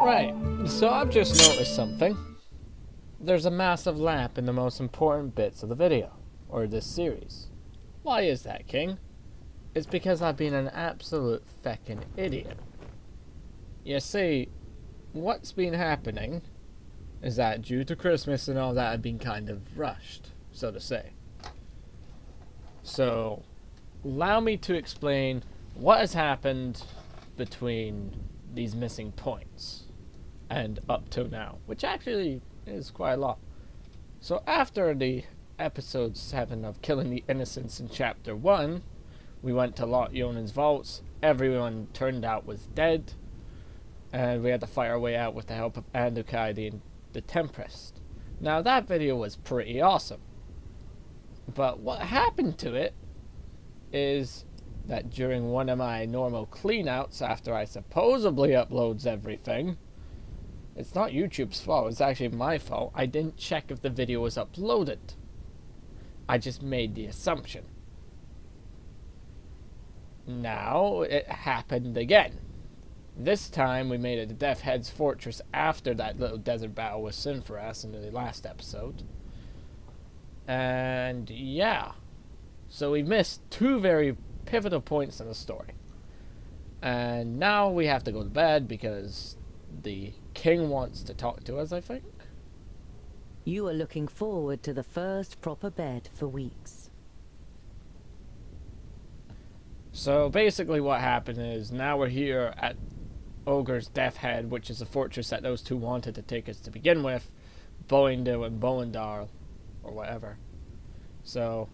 Right, so I've just noticed something. There's a massive lamp in the most important bits of the video, or this series. Why is that, King? It's because I've been an absolute feckin' idiot. You see, what's been happening is that due to Christmas and all that, I've been kind of rushed, so to say. So, allow me to explain what has happened between these missing points and up to now, which actually is quite a lot. So after the episode 7 of killing the innocents in chapter 1, we went to Lot Yonan's vaults. Everyone turned out was dead, and we had to fight our way out with the help of Andukai the Tempest. Now that video was pretty awesome, but what happened to it is that during one of my normal cleanouts after I supposedly uploads everything, it's not YouTube's fault, it's actually my fault. I didn't check if the video was uploaded. I just made the assumption. Now it happened again. This time we made it to Death Head's fortress after that little desert battle with Sinfaras in the last episode. And yeah. So we missed two very pivotal points in the story. And now we have to go to bed because the king wants to talk to us, I think. You are looking forward to the first proper bed for weeks. So basically what happened is now we're here at Ogre's Death Head, which is a fortress that those two wanted to take us to begin with, Boindil and Boindar, or whatever. So,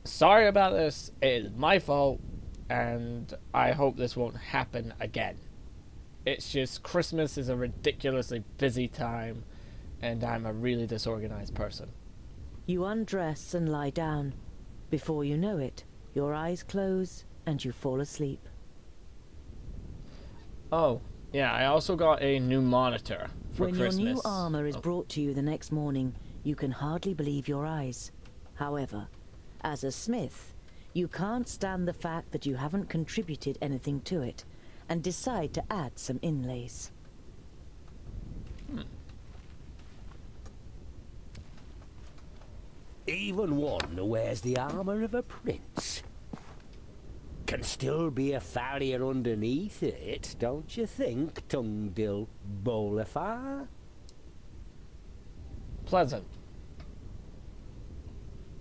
sorry about this, it is my fault, and I hope this won't happen again. It's just Christmas is a ridiculously busy time, and I'm a really disorganized person. You undress and lie down. Before you know it, your eyes close and you fall asleep. Oh, yeah, I also got a new monitor for Christmas. When your new armor is brought to you the next morning, you can hardly believe your eyes. However, as a smith, you can't stand the fact that you haven't contributed anything to it, and decide to add some inlays. Even one who wears the armor of a prince can still be a farrier underneath it, don't you think, Tungdil Bolafar? Pleasant.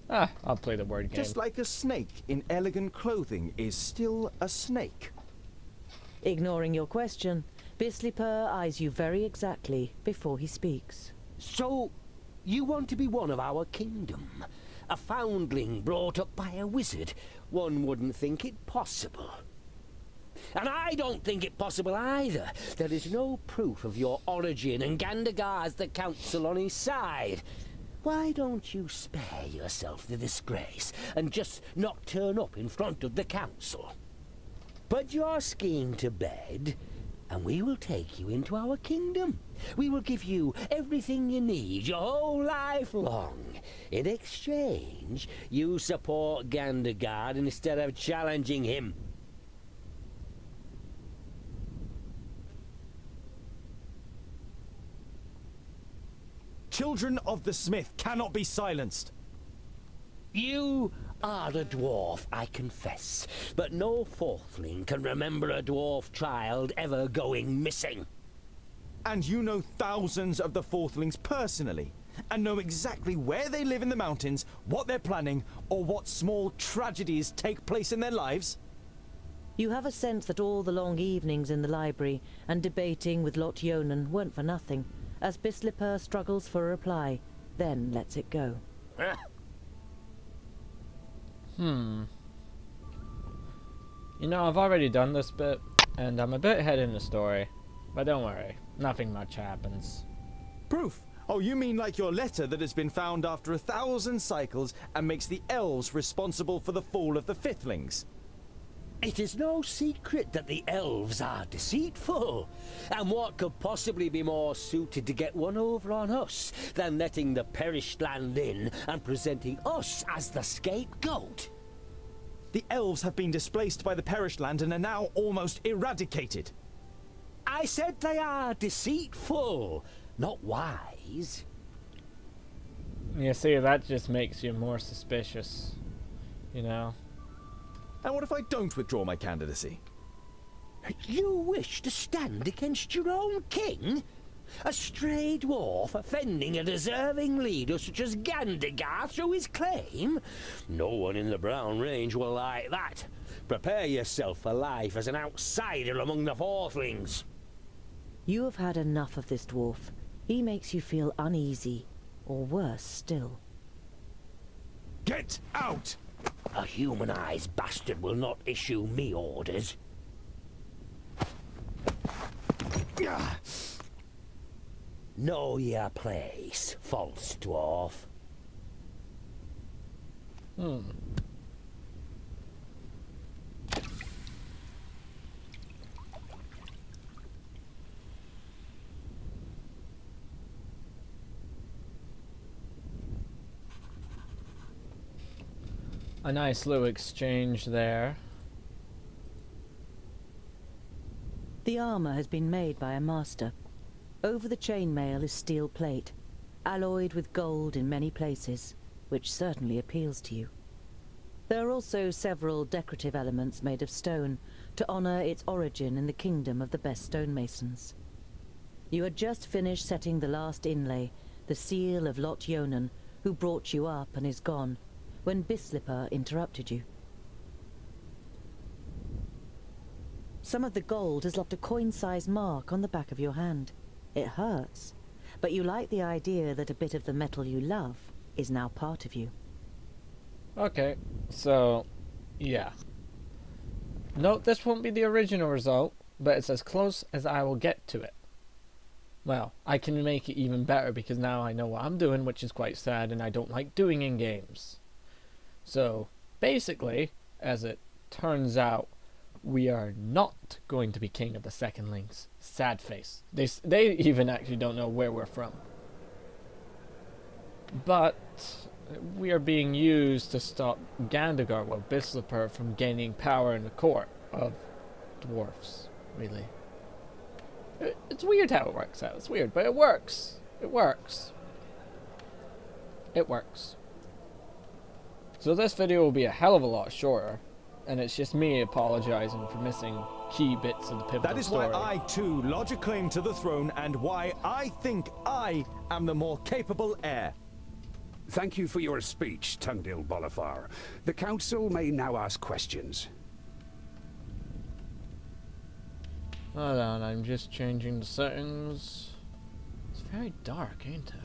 I'll play the word game. Just like a snake in elegant clothing is still a snake. Ignoring your question, Bislipur eyes you very exactly before he speaks. So, you want to be one of our kingdom? A foundling brought up by a wizard? One wouldn't think it possible. And I don't think it possible either. There is no proof of your origin, and Gandagar's the council on his side. Why don't you spare yourself the disgrace and just not turn up in front of the council? Put your scheme to bed, and we will take you into our kingdom. We will give you everything you need your whole life long. In exchange, you support Gandagard instead of challenging him. Children of the Smith cannot be silenced. You are a dwarf, I confess, but no fourthling can remember a dwarf child ever going missing. And you know thousands of the fourthlings personally, and know exactly where they live in the mountains, what they're planning, or what small tragedies take place in their lives? You have a sense that all the long evenings in the library and debating with Lot Yonan weren't for nothing, as Bislipur struggles for a reply, then lets it go. You know, I've already done this bit, and I'm a bit ahead in the story. But don't worry, nothing much happens. Proof? Oh, you mean like your letter that has been found after 1,000 cycles and makes the elves responsible for the fall of the fifthlings? It is no secret that the elves are deceitful. And what could possibly be more suited to get one over on us than letting the perished land in and presenting us as the scapegoat? The elves have been displaced by the perished land and are now almost eradicated. I said they are deceitful, not wise. You see, that just makes you more suspicious, you know? And what if I don't withdraw my candidacy? You wish to stand against your own king? A stray dwarf offending a deserving leader such as Gandagar through his claim? No one in the Brown Range will like that. Prepare yourself for life as an outsider among the Fourthlings. You have had enough of this dwarf. He makes you feel uneasy, or worse still. Get out! A humanized bastard will not issue me orders. Know your place, false dwarf. A nice little exchange there. The armor has been made by a master. Over the chainmail is steel plate, alloyed with gold in many places, which certainly appeals to you. There are also several decorative elements made of stone to honor its origin in the kingdom of the best stonemasons. You had just finished setting the last inlay, the seal of Lot Yonan, who brought you up and is gone, when Bislipper interrupted you. Some of the gold has left a coin-sized mark on the back of your hand. It hurts, but you like the idea that a bit of the metal you love is now part of you. Okay, so, yeah. Note this won't be the original result, but it's as close as I will get to it. Well, I can make it even better because now I know what I'm doing, which is quite sad, and I don't like doing in games. So, basically, as it turns out, we are not going to be king of the Secondlings. Sad face. They even actually don't know where we're from. But we are being used to stop Gandagar, well, Bislipper, from gaining power in the court of dwarfs, really. It's weird how it works out. It's weird, but it works. It works. It works. So this video will be a hell of a lot shorter, and it's just me apologizing for missing key bits of the pivotal That is story. why I, too, lodge a claim to the throne, and why I think I am the more capable heir. Thank you for your speech, Tungdil Bolafar. The council may now ask questions. Hold on, I'm just changing the settings. It's very dark, ain't it?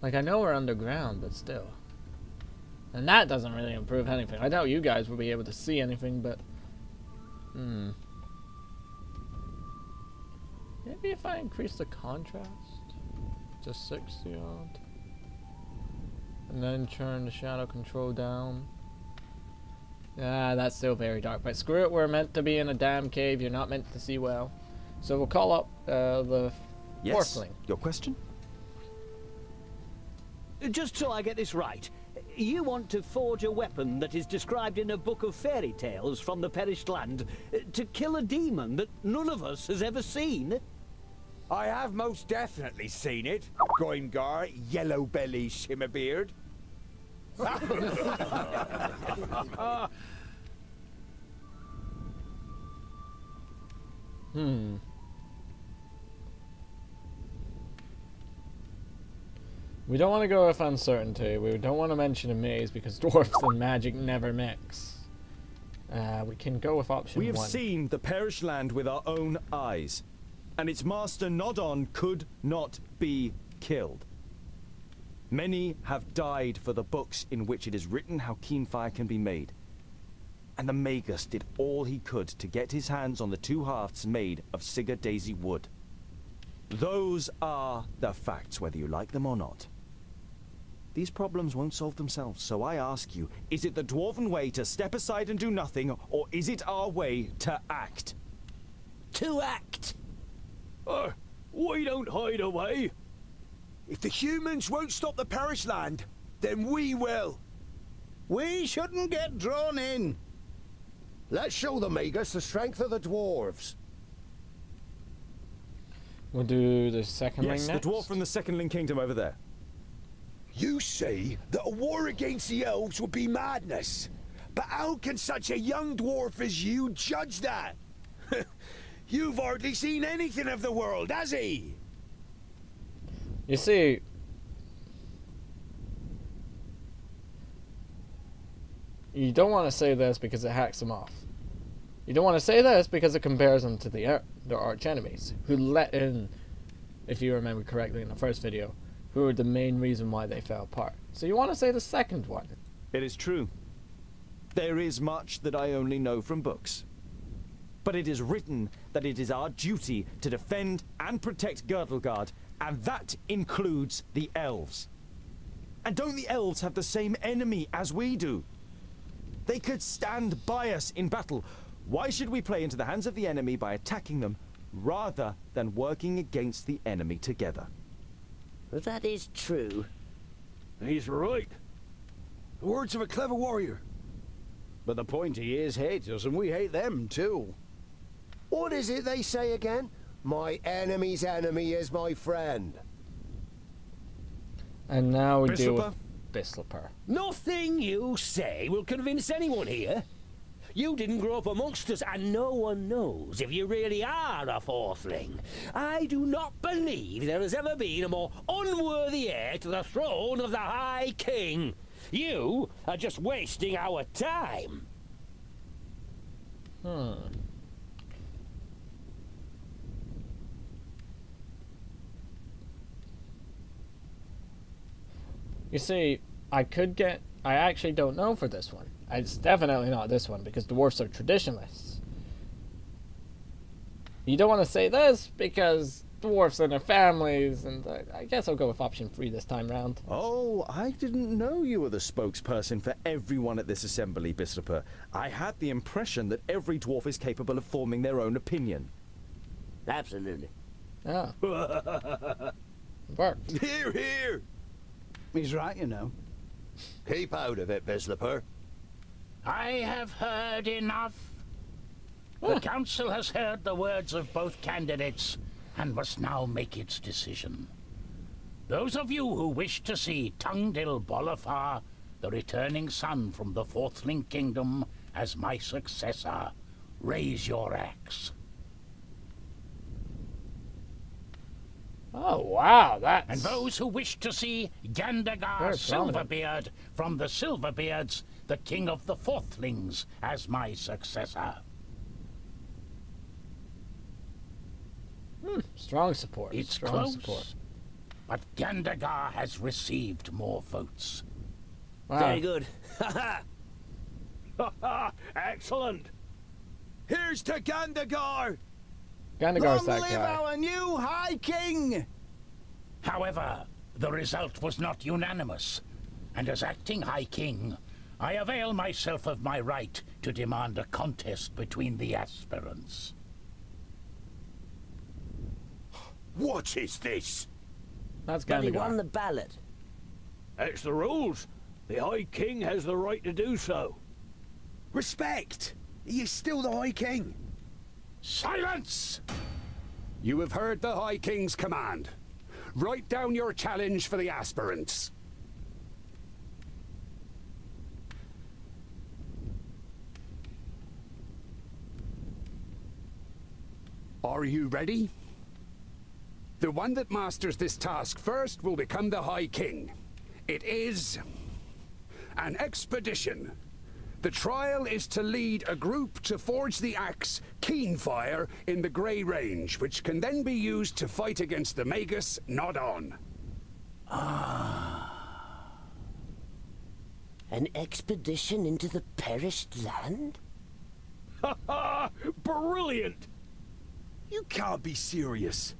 Like, I know we're underground, but still. And that doesn't really improve anything. I doubt you guys will be able to see anything, but... Maybe if I increase the contrast to 60 odd. And then turn the shadow control down. Ah, that's still very dark. But screw it, we're meant to be in a damn cave. You're not meant to see well. So we'll call up the Fourthling. Your question? Just so I get this right, you want to forge a weapon that is described in a book of fairy tales from the perished land to kill a demon that none of us has ever seen? I have most definitely seen it. Goimgar, Yellow Belly, Shimmerbeard. We don't want to go with uncertainty. We don't want to mention a maze because dwarfs and magic never mix. We can go with option 1. We have seen the perished land with our own eyes, and its master Nodon could not be killed. Many have died for the books in which it is written how Keenfire can be made. And the Magus did all he could to get his hands on the 2 halves made of Sigurd Daisy wood. Those are the facts, whether you like them or not. These problems won't solve themselves, so I ask you, is it the Dwarven way to step aside and do nothing, or is it our way to act? To act! We don't hide away. If the humans won't stop the perished land, then we will. We shouldn't get drawn in. Let's show the Magus the strength of the Dwarves. We'll do the second Yes, ring the next. dwarf from the Secondling Kingdom over there. You say that a war against the elves would be madness. But how can such a young dwarf as you judge that? You've hardly seen anything of the world, has he? You see, you don't want to say this because it hacks them off. You don't want to say this because it compares them to their arch enemies, who let in, if you remember correctly in the first video, who were the main reason why they fell apart. So you want to say the second one. It is true. There is much that I only know from books. But it is written that it is our duty to defend and protect Girdlegard, and that includes the elves. And don't the elves have the same enemy as we do? They could stand by us in battle. Why should we play into the hands of the enemy by attacking them, rather than working against the enemy together? That is true. He's right. The words of a clever warrior. But the pointy ears hate us, and we hate them too. What is it they say again? My enemy's enemy is my friend. And now we deal with Bisliper? Bisliper. Nothing you say will convince anyone here. You didn't grow up amongst us, and no one knows if you really are a fourthling. I do not believe there has ever been a more unworthy heir to the throne of the High King. You are just wasting our time. You see, I actually don't know for this one. It's definitely not this one, because dwarfs are traditionalists. You don't want to say this, because dwarfs and their families, and I guess I'll go with option 3 this time round. Oh, I didn't know you were the spokesperson for everyone at this assembly, Bisliper. I had the impression that every dwarf is capable of forming their own opinion. Absolutely. Ah. Worked. Hear, hear! He's right, you know. Keep out of it, Bisliper. I have heard enough. The council has heard the words of both candidates and must now make its decision. Those of you who wish to see Tungdil Bolafar, the returning son from the Fourthling Kingdom, as my successor, raise your axe. Oh, wow, that's... And those who wish to see Gandagar Very prominent. Silverbeard from the Silverbeards, the king of the Fourthlings, as my successor. Strong support. It's Strong close, support. but Gandagar has received more votes. Wow. Very good. Excellent. Here's to Gandagar! Gandagar's Long that live guy. our new High King! However, the result was not unanimous, and as acting High King, I avail myself of my right to demand a contest between the aspirants. What is this? That's But he won Gandagar. the ballot. It's the rules. The High King has the right to do so. Respect! He is still the High King. Silence! You have heard the High King's command. Write down your challenge for the aspirants. Are you ready? The one that masters this task first will become the High King. It is an expedition. The trial is to lead a group to forge the axe Keenfire in the Grey Range, which can then be used to fight against the Magus Nod On. An expedition into the perished land? Ha ha! Brilliant! You can't be serious.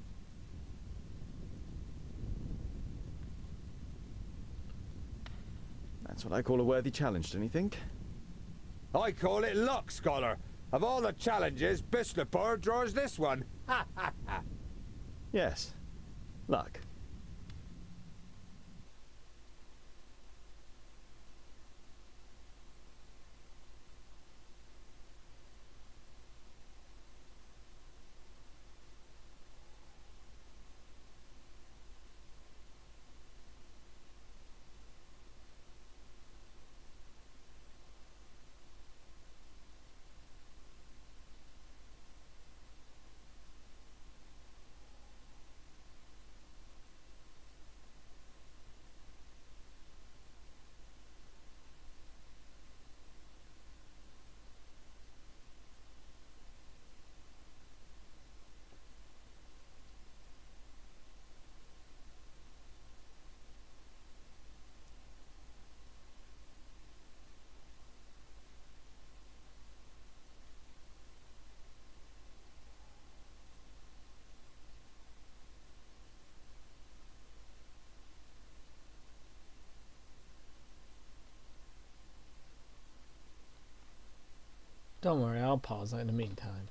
That's what I call a worthy challenge, don't you think? I call it luck, Scholar. Of all the challenges, Bisliper draws this one. Ha ha ha. Yes. Luck. I'll pause in the meantime.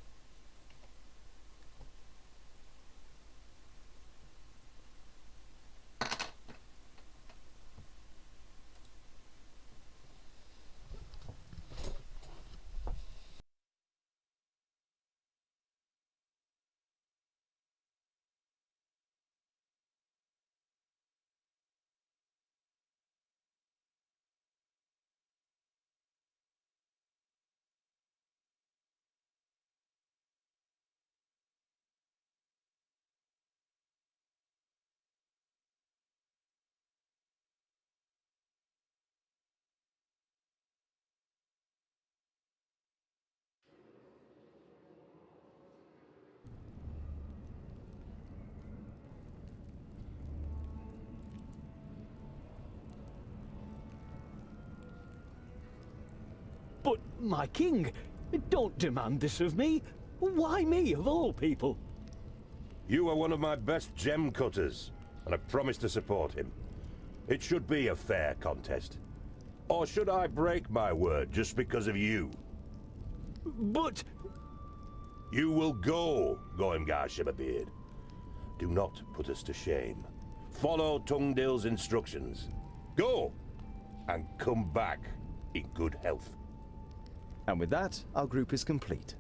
But, my king, don't demand this of me. Why me, of all people? You are one of my best gem cutters, and I promise to support him. It should be a fair contest. Or should I break my word just because of you? But... You will go, Goimgar Shimmerbeard. Do not put us to shame. Follow Tungdil's instructions. Go, and come back in good health. And with that, our group is complete.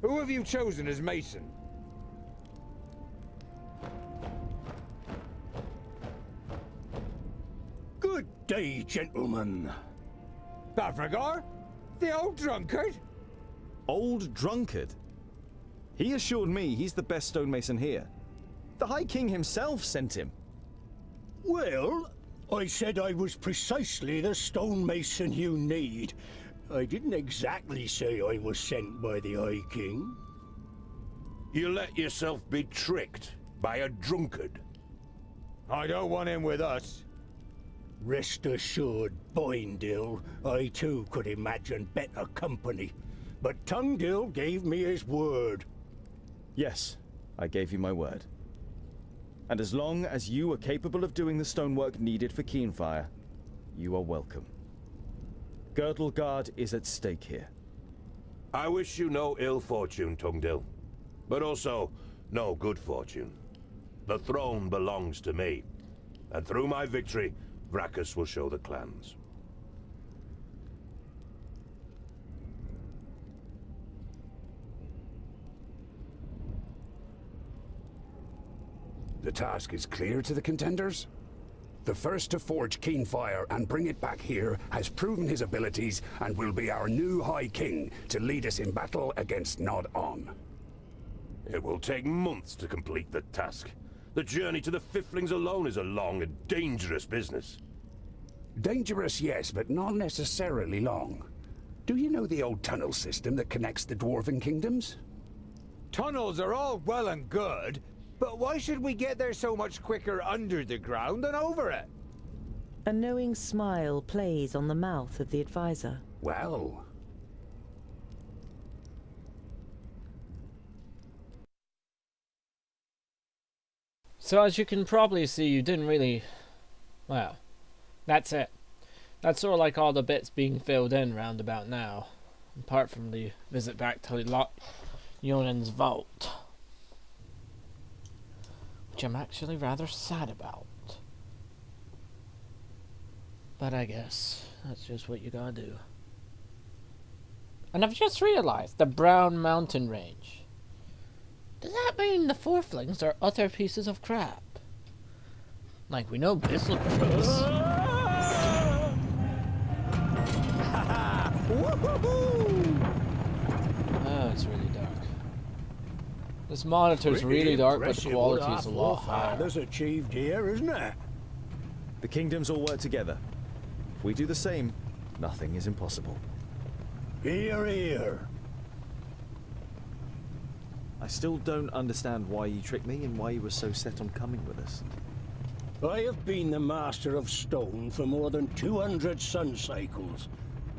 Who have you chosen as Mason? Good day, gentlemen. Bavragar? The old drunkard? Old drunkard? He assured me he's the best stonemason here. The High King himself sent him. Well, I said I was precisely the stonemason you need. I didn't exactly say I was sent by the High King. You let yourself be tricked by a drunkard. I don't want him with us. Rest assured, Boindil, I too could imagine better company. But Tungdil gave me his word. Yes, I gave you my word. And as long as you are capable of doing the stonework needed for Keenfire, you are welcome. Girdleguard is at stake here. I wish you no ill fortune, Tungdil, but also no good fortune. The throne belongs to me, and through my victory, Vracus will show the clans. The task is clear to the contenders? The first to forge Keenfire and bring it back here has proven his abilities and will be our new High King to lead us in battle against Nod-On. It will take months to complete the task. The journey to the Fiflings alone is a long and dangerous business. Dangerous, yes, but not necessarily long. Do you know the old tunnel system that connects the Dwarven kingdoms? Tunnels are all well and good, but why should we get there so much quicker under the ground than over it? A knowing smile plays on the mouth of the advisor. Well... So as you can probably see, you didn't really... Well, that's it. That's sort of like all the bits being filled in round about now. Apart from the visit back to Yonan's vault. Which I'm actually rather sad about. But I guess that's just what you gotta do. And I've just realized the Brown Mountain Range. Does that mean the Forflings are utter pieces of crap? Like we know Bissell Crows. Oh, it's really dark. This monitor's really dark, but the quality is a lot higher. That's achieved here, isn't it? The kingdoms all work together. If we do the same, nothing is impossible. Here, here. I still don't understand why you tricked me and why you were so set on coming with us. I have been the master of stone for more than 200 sun cycles.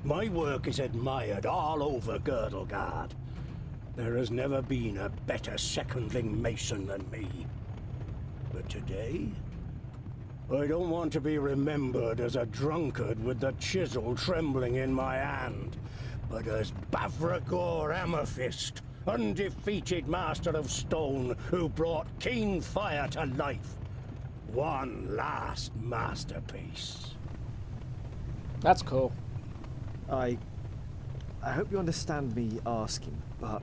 My work is admired all over Girdleguard. There has never been a better secondling mason than me. But today, I don't want to be remembered as a drunkard with the chisel trembling in my hand, but as Bavragor Amethyst, undefeated master of stone who brought keen fire to life. One last masterpiece. That's cool. I hope you understand me asking, but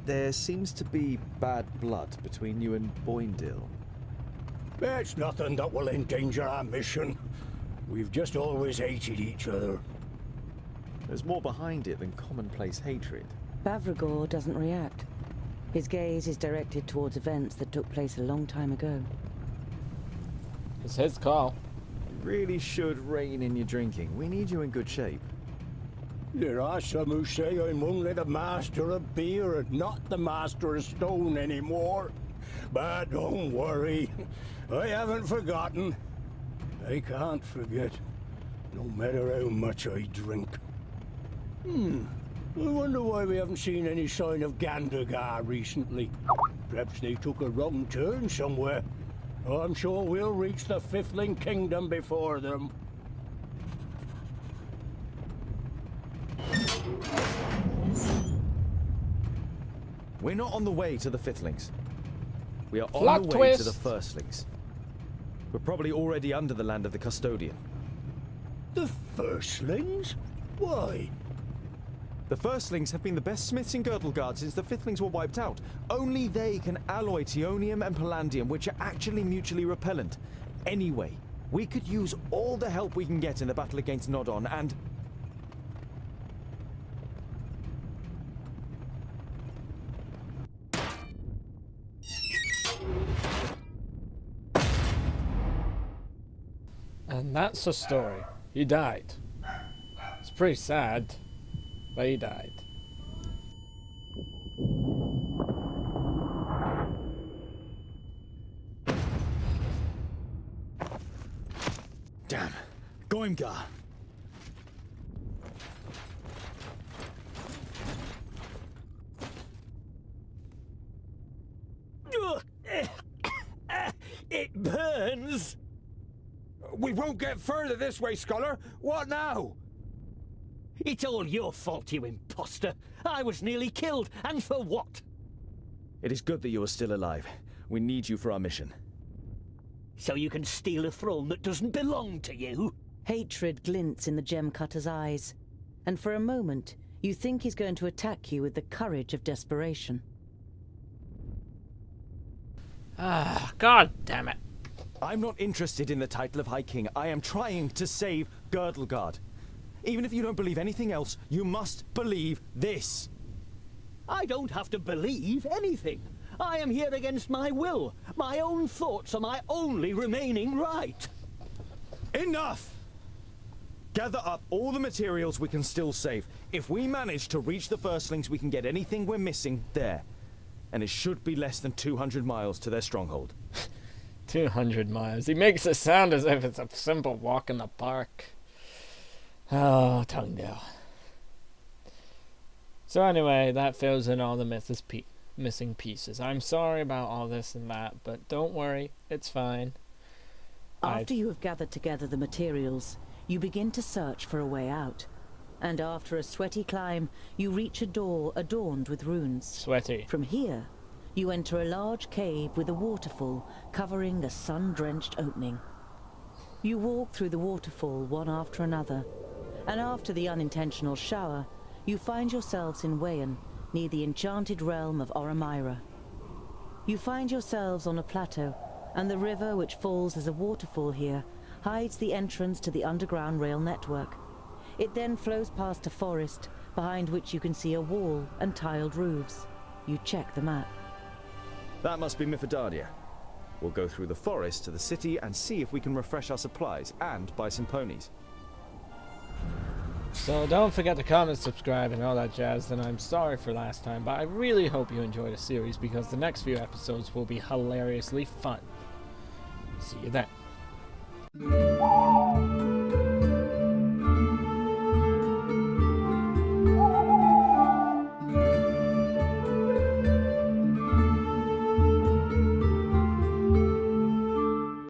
there seems to be bad blood between you and Boindil. It's nothing that will endanger our mission. We've just always hated each other. There's more behind it than commonplace hatred. Bavragor doesn't react. His gaze is directed towards events that took place a long time ago. It's his call. You really should rein in your drinking. We need you in good shape. There are some who say I'm only the master of beer and not the master of stone anymore. But don't worry, I haven't forgotten. I can't forget, no matter how much I drink. I wonder why we haven't seen any sign of Gandagar recently. Perhaps they took a wrong turn somewhere. I'm sure we'll reach the Fifthling Kingdom before them. We're not on the way to the Fifthlings. We are on Plot the way to twist. the Firstlings. We're probably already under the land of the Custodian. The Firstlings? Why? The Firstlings have been the best smiths in Girdlegard since the Fifthlings were wiped out. Only they can alloy Tionium and Palladium, which are actually mutually repellent. Anyway, we could use all the help we can get in the battle against Nodon, and... And that's the story. He died. It's pretty sad, but he died. Damn. Goimgar. It burns! We won't get further this way, Scholar. What now? It's all your fault, you imposter. I was nearly killed, and for what? It is good that you are still alive. We need you for our mission. So you can steal a throne that doesn't belong to you? Hatred glints in the gem-cutter's eyes, and for a moment, you think he's going to attack you with the courage of desperation. Ah, god damn it. I'm not interested in the title of High King. I am trying to save Girdlegard. Even if you don't believe anything else, you must believe this. I don't have to believe anything. I am here against my will. My own thoughts are my only remaining right. Enough! Gather up all the materials we can still save. If we manage to reach the Firstlings, we can get anything we're missing there. And it should be less than 200 miles to their stronghold. 200 miles. He makes it sound as if it's a simple walk in the park. Oh, Tungdale. So anyway, that fills in all the missing pieces. I'm sorry about all this and that, but don't worry, it's fine. After you have gathered together the materials, you begin to search for a way out. And after a sweaty climb, you reach a door adorned with runes. Sweaty. From here, you enter a large cave with a waterfall covering a sun-drenched opening. You walk through the waterfall one after another, and after the unintentional shower, you find yourselves in Wayan, near the enchanted realm of Oramira. You find yourselves on a plateau, and the river which falls as a waterfall here hides the entrance to the underground rail network. It then flows past a forest, behind which you can see a wall and tiled roofs. You check the map. That must be Mithridatia. We'll go through the forest to the city and see if we can refresh our supplies and buy some ponies. So don't forget to comment, subscribe, and all that jazz. And I'm sorry for last time, but I really hope you enjoy the series because the next few episodes will be hilariously fun. See you then.